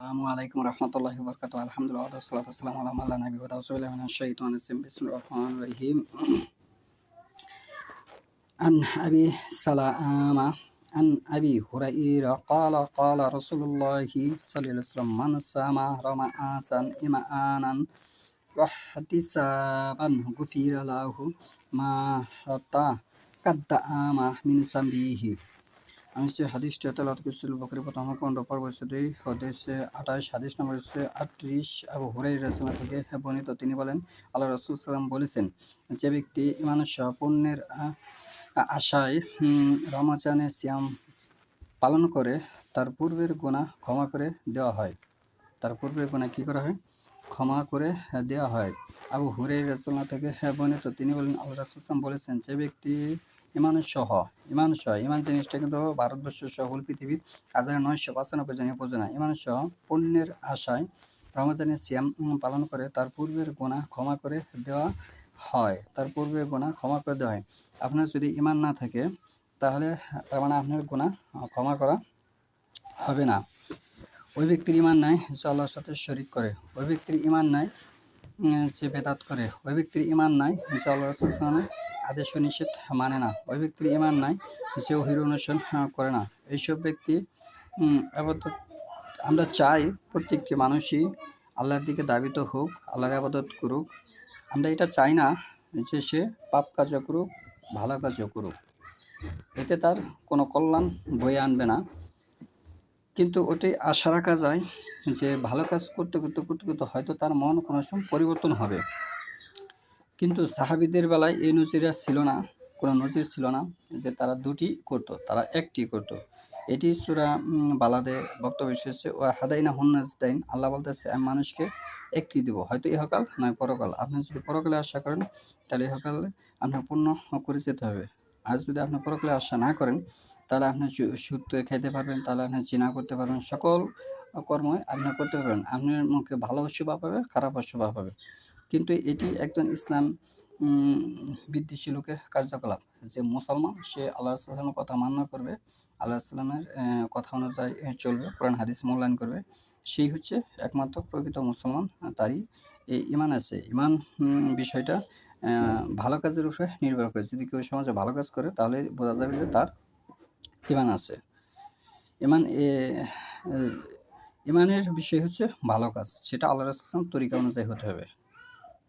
আসসালামু আলাইকুম রহমতুল্লাহি ওয়া বারাকাতুহু। আলহামদুলিল্লাহ ওয়া সলাতু ওয়াসসালামু আলা মান লা নাবিয়্যা বা'দাহু। আউযু বিল্লাহি মিনাশ শাইতানির রাজিম। বিসমিল্লাহির রহমানির রহিম। আন আবি সালামা আন আবি হুরায়রা ক্বালা ক্বালা রাসূলুল্লাহি সাল্লাল্লাহু আলাইহি ওয়াসাল্লাম মান সামা রামাআসান ইমানান ওয়া ইহতিসাবান গুফিরা লাহু মা তাকাদ্দামা মিন যামবিহি। আমি হচ্ছে হাদিসটি তেলাওয়াত করছিলাম বকরি প্রথম খণ্ড পর্ব হচ্ছে 2 হচ্ছে 28, হাদিস নম্বর হচ্ছে 38। আবু হুরায়রা রাদিয়াল্লাহু থেকে বর্ণিত, তিনি বলেন, আল্লাহ রাসূল সাল্লাল্লাহু আলাইহি বলেছেন, যে ব্যক্তি ঈমানের সহ পুণ্যের আশায় রমজানের সিয়াম পালন করে, তার পূর্বের গুনাহ ক্ষমা করে দেওয়া হয়। তার পূর্বের গুনাহ কি করা হয়? ক্ষমা করে দেওয়া হয়। আবু হুরায়রা রাদিয়াল্লাহু থেকে বর্ণিত, তিনি বলেন, আল্লাহ রাসূল সাল্লাল্লাহু আলাইহি বলেছেন, যে ব্যক্তি ঈমান জিনিসটা কিন্তু ভারতবর্ষ সহ হোল পৃথিবীর 1995 জনের বোঝে না। ঈমান সহ পুণ্যের আশায় রমজানের সিয়াম পালন করে, তার পূর্বের গুনাহ ক্ষমা করে দেওয়া হয়। তার পূর্বের গুনাহ ক্ষমা করে দেওয়া হয়। আপনার যদি ঈমান না থাকে, তাহলে তার মানে আপনার গুনাহ ক্ষমা করা হবে না। ওই ব্যক্তির ঈমান নাই যে আল্লাহর সাথে শরীক করে। ওই ব্যক্তির ঈমান নাই যে বেদাত করে। ওই ব্যক্তির ঈমান নাই যে আল্লাহ রাসূল সাল্লাল্লাহু আলাইহি ওয়াসাল্লামের আদেশ ও নিষেধ মানে না। ওই ব্যক্তির ঈমান নাই যে ওহীর অনুসরণ করে না। এইসব ব্যক্তি আবাদত আমরা চাই প্রত্যেকটি মানুষই আল্লাহর দিকে ধাবিত হোক, আল্লাহর ইবাদত করুক। আমরা এটা চাই না যে সে পাপ কাজও করুক, ভালো কাজও করুক। এতে তার কোনো কল্যাণ বয়ে আনবে না। কিন্তু ওটাই আশা রাখা যায় যে ভালো কাজ করতে হয়তো তার মন কোনো সময় পরিবর্তন হবে। কিন্তু সাহাবীদের বেলায় এই নজির ছিল না, কোনো নজির ছিল না যে তারা দুটি করত, তারা একটি করত। এটি সূরা বালাদে বক্তব্য এসেছে, ওয়া হাদাইনাহুন নাজদাইন। আল্লাহ বলতেছে, আমি মানুষকে একটি দিব, হয়তো ইহকাল নয় পরকাল। আপনি যদি পরকালে আশা করেন, তাহলে ইহকালে আপনার পূর্ণ করে যেতে হবে। আর যদি আপনি পরকালে আশা না করেন, তাহলে আপনি সুদ খাইতে পারবেন, তাহলে আপনি জিনা করতে পারবেন, সকল কর্মই আপনি করতে পারবেন। আপনার মুখে ভালো শুভা পাবে, খারাপ অশুভা পাবে। কিন্তু এটি একজন ইসলাম বিদ্বেষী লোকের কার্যকলাপ, যে মুসলমান সে আল্লাহ সাল্লামের কথা মান্য করবে, আল্লাহ সাল্লামের কথা অনুযায়ী চলবে, কোরআন হাদিস মূল্যায়ন করবে, সেই হচ্ছে একমাত্র প্রকৃত মুসলমান। তারই ঈমান আছে। ঈমান বিষয়টা ভালো কাজের উপরে নির্ভর করে। যদি কেউ সমাজে ভালো কাজ করে, তাহলে বোঝা যাবে যে তার ঈমান আছে। ঈমান ঈমানের বিষয় হচ্ছে ভালো কাজ, সেটা আল্লাহ রাসূলের তরিকা অনুযায়ী হতে হবে।